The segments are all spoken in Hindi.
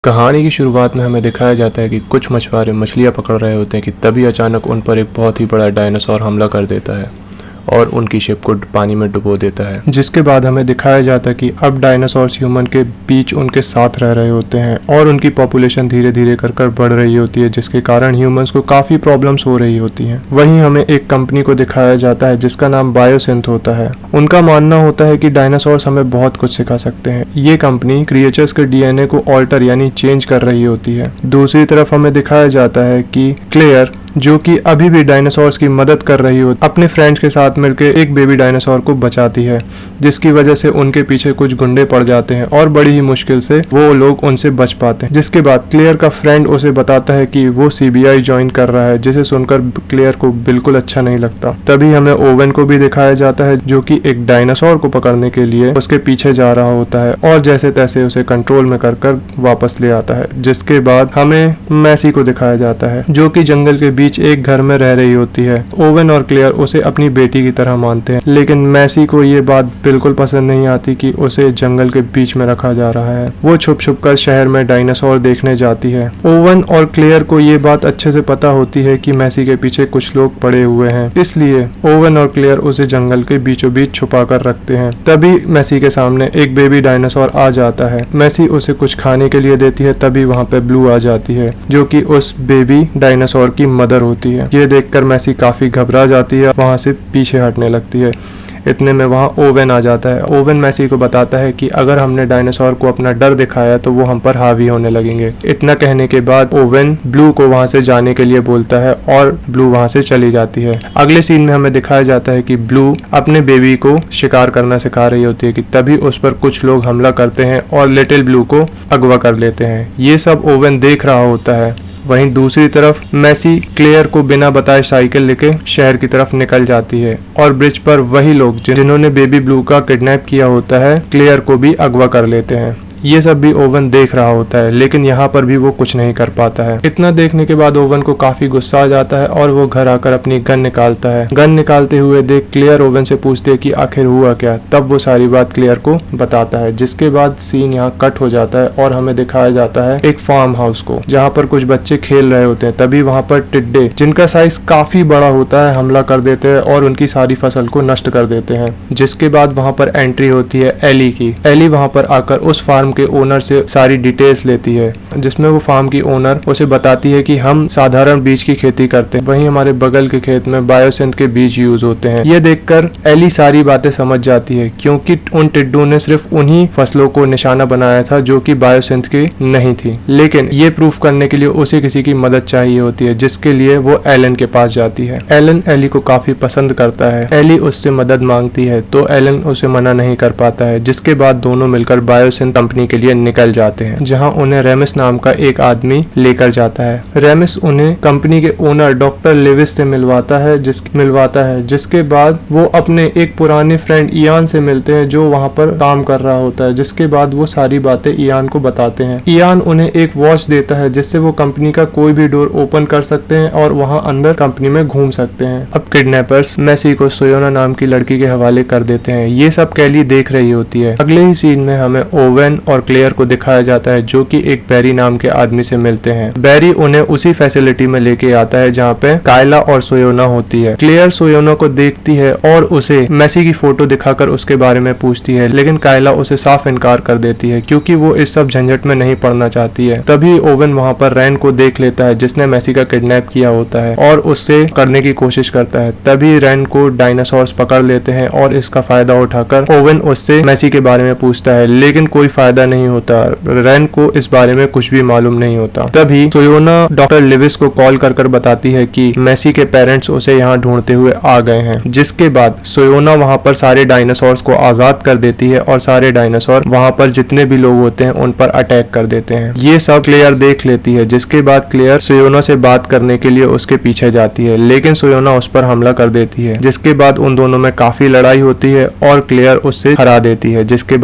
कहानी की शुरुआत में हमें दिखाया जाता है कि कुछ मछुआरे मछलियां पकड़ रहे होते हैं कि तभी अचानक उन पर एक बहुत ही बड़ा डायनासोर हमला कर देता है और उनकी शिप को पानी में डुबो देता है। जिसके बाद हमें दिखाया जाता है कि अब डायनासोर्स ह्यूमन के बीच उनके साथ रह रहे होते हैं और उनकी पॉपुलेशन धीरे धीरे कर बढ़ रही होती है, जिसके कारण ह्यूमंस को काफ़ी प्रॉब्लम्स हो रही होती हैं। वहीं हमें एक कंपनी को दिखाया जाता है जिसका नाम बायोसिंथ होता है। उनका मानना होता है कि डायनासोर्स हमें बहुत कुछ सिखा सकते हैं। ये कंपनी क्रिएचर्स के डीएनए को ऑल्टर यानी चेंज कर रही होती है। दूसरी तरफ हमें दिखाया जाता है कि क्लेयर, जो कि अभी भी डायनासोर्स की मदद कर रही हो, अपने फ्रेंड्स के साथ मिलकर एक बेबी डायनासोर को बचाती है, जिसकी वजह से उनके पीछे कुछ गुंडे पड़ जाते हैं और बड़ी ही मुश्किल से वो लोग उनसे बच पाते हैं। जिसके बाद क्लेयर का फ्रेंड उसे बताता है कि वो सीबीआई ज्वाइन कर रहा है, जिसे सुनकर क्लेयर को बिल्कुल अच्छा नहीं लगता। तभी हमें ओवेन को भी दिखाया जाता है जो कि एक डायनासोर को पकड़ने के लिए उसके पीछे जा रहा होता है और जैसे तैसे उसे कंट्रोल में कर वापस ले आता है। जिसके बाद हमें मैसी को दिखाया जाता है जो कि जंगल के बीच एक घर में रह रही होती है। ओवेन और क्लेयर उसे अपनी बेटी की तरह मानते हैं, लेकिन मैसी को ये बात बिल्कुल पसंद नहीं आती कि उसे जंगल के बीच में रखा जा रहा है। वो छुप छुप कर शहर में डायनासोर देखने जाती है। ओवेन और क्लेयर को ये बात अच्छे से पता होती है कि मैसी के पीछे कुछ लोग पड़े हुए हैं, इसलिए ओवेन और क्लेयर उसे जंगल के बीचों बीच छुपा कर रखते हैं। तभी मैसी के सामने एक बेबी डायनासोर आ जाता है। मैसी उसे कुछ खाने के लिए देती है, तभी वहाँ पे ब्लू आ जाती है जो कि उस बेबी डायनासोर की मदर होती है। ये देखकर मैसी काफी घबरा जाती है, वहां से पीछे हटने लगती है। इतने में वहाँ ओवेन आ जाता है। ओवेन मैसी को बताता है कि अगर हमने डायनासोर को अपना डर दिखाया तो वो हम पर हावी होने लगेंगे। इतना कहने के बाद ओवेन ब्लू को वहाँ से जाने के लिए बोलता है और ब्लू वहाँ से चली जाती है। अगले सीन में हमें दिखाया जाता है कि ब्लू अपने बेबी को शिकार करना सिखा रही होती है कि तभी उस पर कुछ लोग हमला करते हैं और लिटिल ब्लू को अगवा कर लेते हैं। ये सब ओवेन देख रहा होता है। वहीं दूसरी तरफ मैसी क्लेयर को बिना बताए साइकिल लेके शहर की तरफ निकल जाती है और ब्रिज पर वही लोग जिन्होंने बेबी ब्लू का किडनैप किया होता है क्लेयर को भी अगवा कर लेते हैं। ये सब भी ओवेन देख रहा होता है, लेकिन यहाँ पर भी वो कुछ नहीं कर पाता है। इतना देखने के बाद ओवेन को काफी गुस्सा आ जाता है और वो घर आकर अपनी गन निकालता है। गन निकालते हुए देख क्लेयर ओवेन से पूछती है कि आखिर हुआ क्या। तब वो सारी बात क्लेयर को बताता है। जिसके बाद सीन यहाँ कट हो जाता है और हमें दिखाया जाता है एक फार्म हाउस को, जहाँ पर कुछ बच्चे खेल रहे होते हैं। तभी वहाँ पर टिड्डे, जिनका साइज काफी बड़ा होता है, हमला कर देते हैं और उनकी सारी फसल को नष्ट कर देते हैं। जिसके बाद वहाँ पर एंट्री होती है एली की। एली वहाँ पर आकर उस फार्म के ओनर से सारी डिटेल्स लेती है, जिसमें वो फार्म की ओनर उसे बताती है कि हम साधारण बीज की खेती करते हैं, वहीं हमारे बगल के खेत में बायोसिंथ के बीज यूज होते हैं। ये देखकर एली सारी बातें समझ जाती है, क्योंकि उन टिड्डों ने सिर्फ उन्हीं फसलों को निशाना बनाया था जो कि बायोसिंथ की नहीं थी। लेकिन ये प्रूफ करने के लिए उसे किसी की मदद चाहिए होती है, जिसके लिए वो एलन के पास जाती है। एलन एली को काफी पसंद करता है। एली उससे मदद मांगती है तो एलन उसे मना नहीं कर पाता है। जिसके बाद दोनों मिलकर बायोसिंथ कंपनी के लिए निकल जाते हैं, जहां उन्हें रेमिस नाम का एक आदमी लेकर जाता है। रेमिस उन्हें कंपनी के ओनर डॉक्टर लेविस से मिलवाता है, जिसके बाद वो अपने एक पुराने फ्रेंड इयान से मिलते हैं जो वहां पर काम कर रहा होता है। जिसके बाद वो सारी बातें इयान को बताते हैं। इयान उन्हें एक वॉच देता है जिससे वो कंपनी का कोई भी डोर ओपन कर सकते हैं और वहां अंदर कंपनी में घूम सकते हैं। अब किडनैपर्स मैसी को सोयोना नाम की लड़की के हवाले कर देते हैं। ये सब कैली देख रही होती है। अगले ही सीन में हमें ओवेन और क्लेयर को दिखाया जाता है जो कि एक बैरी नाम के आदमी से मिलते हैं। बैरी उन्हें उसी फैसिलिटी में लेके आता है जहाँ पे कायला और सोयोना होती है। क्लेयर सोयोना को देखती है और उसे मैसी की फोटो दिखाकर उसके बारे में पूछती है, लेकिन कायला उसे साफ इनकार कर देती है क्योंकि वो इस सब झंझट में नहीं पड़ना चाहती है। तभी ओवेन वहाँ पर रैन को देख लेता है जिसने मैसी का किडनैप किया होता है और उससे करने की कोशिश करता है। तभी रैन को डायनासोर्स पकड़ लेते हैं और इसका फायदा उठाकर ओवेन उससे मैसी के बारे में पूछता है, लेकिन कोई फायदा नहीं होता। रैन को इस बारे में कुछ भी मालूम नहीं होता। तभी सोयोना डॉक्टर लेविस को कॉल कर बताती है कि मैसी के पेरेंट्स उसे यहाँ ढूंढते हुए आ गए हैं। जिसके बाद सोयोना वहाँ पर सारे डायनासोर्स को आजाद कर देती है और सारे डायनासोर वहाँ पर जितने भी लोग होते हैं उन पर अटैक कर देते हैं। ये सब क्लेयर देख लेती है। जिसके बाद क्लेयर सोयोना से बात करने के लिए उसके पीछे जाती है, लेकिन सोयोना उस पर हमला कर देती है। जिसके बाद उन दोनों में काफी लड़ाई होती है और क्लेयर उससे हरा देती है। जिसके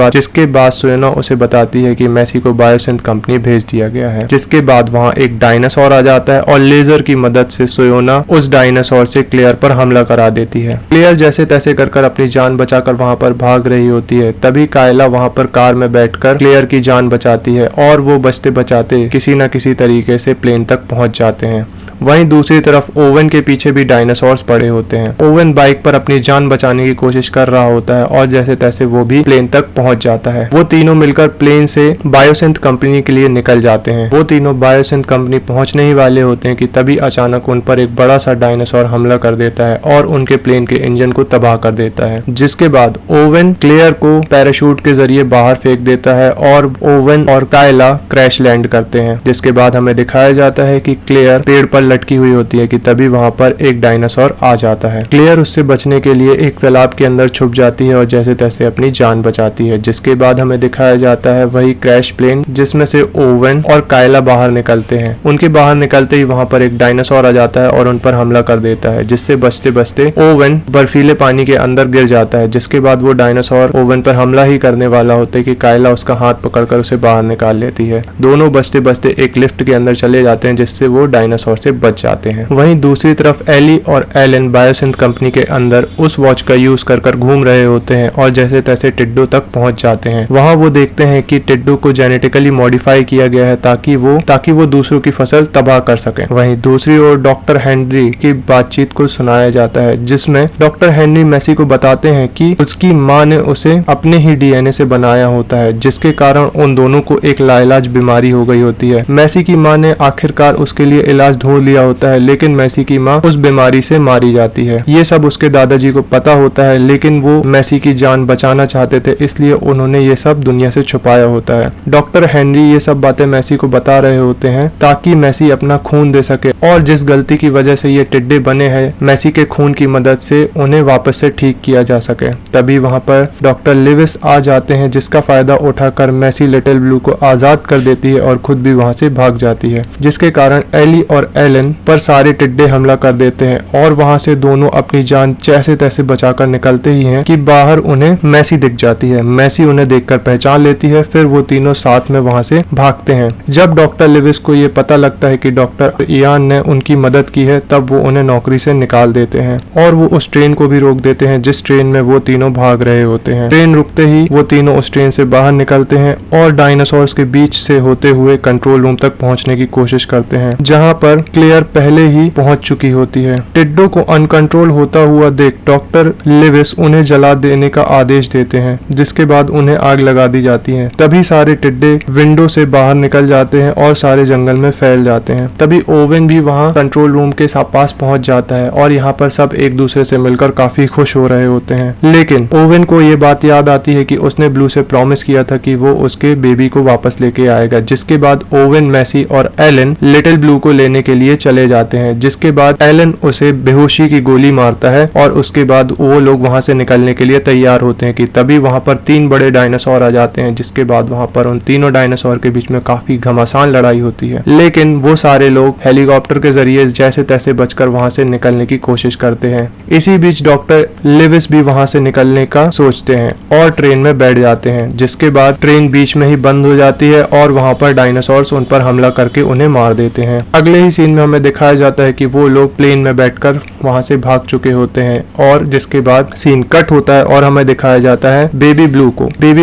बाद सोयोना उसे बताती है कि मेसी को बायोसिंथ कंपनी भेज दिया गया है। जिसके बाद वहाँ एक डायनासोर आ जाता है और लेजर की मदद से सोयोना उस डायनासोर से क्लेयर पर हमला करा देती है। क्लेयर जैसे तैसे कर अपनी जान बचाकर वहाँ पर भाग रही होती है। तभी कायला वहाँ पर कार में बैठकर क्लेयर की जान बचाती है और वो बचते बचाते किसी न किसी तरीके से प्लेन तक पहुंच जाते हैं। वहीं दूसरी तरफ ओवन के पीछे भी डायनासोर्स पड़े होते हैं। ओवन बाइक पर अपनी जान बचाने की कोशिश कर रहा होता है और जैसे तैसे वो भी प्लेन तक पहुंच जाता है। वो तीनों मिलकर प्लेन से बायोसिंथ कंपनी के लिए निकल जाते हैं। वो तीनों बायोसिंथ कंपनी पहुंचने ही वाले होते हैं कि तभी अचानक उन पर एक बड़ा सा डायनासोर हमला कर देता है और उनके प्लेन के इंजन को तबाह कर देता है। जिसके बाद ओवन क्लेयर को पैराशूट के जरिए बाहर फेंक देता है और ओवन और कायला क्रैश लैंड करते हैं। जिसके बाद हमें दिखाया जाता है कि क्लेयर पेड़ पर लटकी हुई होती है कि तभी वहां पर एक डायनासोर आ जाता है। क्लेयर उससे बचने के लिए एक तालाब के अंदर छुप जाती है और जैसे तैसे अपनी जान बचाती है। जिसके बाद हमें दिखाया जाता है वही क्रैश प्लेन जिसमें से ओवन और कायला बाहर निकलते हैं। उनके बाहर निकलते ही वहां पर एक डायनासोर आ जाता है और उन पर हमला कर देता है, जिससे बचते बचते ओवन बर्फीले पानी के अंदर गिर जाता है। जिसके बाद वो डायनासोर ओवन पर हमला ही करने वाला होता है कि कायला उसका हाथ पकड़कर उसे बाहर निकाल लेती है। दोनों बचते बचते एक लिफ्ट के अंदर चले जाते हैं, जिससे वो डायनासोर से बच जाते हैं। वहीं दूसरी तरफ एली और एलन बायोसिंथ कंपनी के अंदर उस वॉच का यूज कर घूम रहे होते हैं और जैसे तैसे टिड्डो तक पहुंच जाते हैं। वहां वो देखते हैं कि टिड्डो को जेनेटिकली मॉडिफाई किया गया है ताकि वो दूसरों की फसल तबाह कर सके। वहीं दूसरी ओर डॉक्टर हेनरी की बातचीत को सुनाया जाता है, जिसमें डॉक्टर हेनरी मेसी को बताते हैं कि उसकी माँ ने उसे अपने ही डीएनए से बनाया होता है, जिसके कारण उन दोनों को एक लाइलाज बीमारी हो गई होती है। मेसी की माँ ने आखिरकार उसके लिए इलाज ढूंढ लिया होता है, लेकिन मेसी की माँ उस बीमारी से मारी जाती है। ये सब उसके दादाजी को पता होता है, लेकिन वो मेसी की जान बचाना चाहते थे, इसलिए उन्होंने ये सब दुनिया से छुपाया होता है। डॉक्टर हेनरी ये सब बातें मेसी को बता रहे होते हैं ताकि मेसी अपना खून दे सके और जिस गलती की वजह से ये टिड्डे बने हैं, मेसी के खून की मदद से उन्हें वापस से ठीक किया जा सके। तभी वहाँ पर डॉक्टर लिविस आ जाते हैं, जिसका फायदा उठाकर मेसी लिटिल ब्लू को आजाद कर देती है और खुद भी वहाँ से भाग जाती है, जिसके कारण एली और एलन पर सारे टिड्डे हमला कर देते हैं और वहाँ से दोनों अपनी जान जैसे तैसे बचाकर निकलते ही हैं कि बाहर उन्हें मेसी दिख जाती है। मेसी उन्हें देखकर पहचान लेती है, फिर वो तीनों साथ में वहाँ से भागते हैं। जब डॉक्टर लिविस को ये पता लगता है कि डॉक्टर इयान ने उनकी मदद की है, तब वो उन्हें नौकरी से निकाल देते हैं और वो उस ट्रेन को भी रोक देते हैं जिस ट्रेन में वो तीनों भाग रहे होते हैं। ट्रेन रुकते ही वो तीनों उस ट्रेन से बाहर निकलते हैं और डायनासोर्स के बीच से होते हुए कंट्रोल रूम तक पहुंचने की कोशिश करते हैं, जहां पर क्लेयर पहले ही पहुंच चुकी होती है। टिड्डो को अनकंट्रोल होता हुआ देख डॉक्टर लिविस उन्हें जला देने का आदेश देते हैं, जिसके बाद उन्हें आग लगा दी जाती है। तभी सारे टिड्डे विंडो से बाहर निकल जाते हैं और सारे जंगल में फैल जाते हैं। तभी ओवन भी वहां कंट्रोल रूम के पास पहुंच जाता है और यहाँ पर सब एक दूसरे से मिलकर काफी खुश हो रहे होते हैं। लेकिन ओवन को ये बात याद आती है कि उसने ब्लू से प्रॉमिस किया था कि वो उसके बेबी को वापस लेके आएगा। जिसके बाद ओवन, मेसी और एलन लिटिल ब्लू को लेने के लिए चले जाते हैं। जिसके बाद एलन उसे बेहोशी की गोली मारता है और उसके बाद वो लोग वहां से निकलने के लिए तैयार होते हैं कि तभी वहां पर 3 बड़े डायनासोर आ जाते हैं। जिसके बाद वहां पर उन तीनों डायनासोर के बीच में काफी घमासान लड़ाई होती है, लेकिन वो सारे लोग हेलीकॉप्टर के जरिए जैसे तैसे बचकर वहां से निकलने की कोशिश करते हैं। इसी बीच डॉक्टर लिविस भी वहां से निकलने का सोचते हैं और ट्रेन में बैठ जाते हैं। जिसके बाद ट्रेन बीच में ही बंद हो जाती है और वहां पर डायनासोर्स उन पर हमला करके उन्हें मार देते हैं। अगले ही सीन में हमें दिखाया जाता है कि वो लोग प्लेन में बैठकर वहां से भाग चुके होते हैं और जिसके बाद सीन कट होता है और हमें दिखाया जाता है बेबी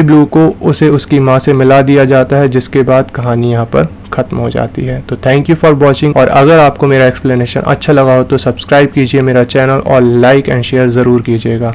ब्लू को उसे उसकी माँ से मिला दिया जाता है। जिसके बाद कहानी यहाँ पर खत्म हो जाती है। तो थैंक यू फॉर वॉचिंग, और अगर आपको मेरा एक्सप्लेनेशन अच्छा लगा हो तो सब्सक्राइब कीजिए मेरा चैनल और लाइक एंड शेयर जरूर कीजिएगा।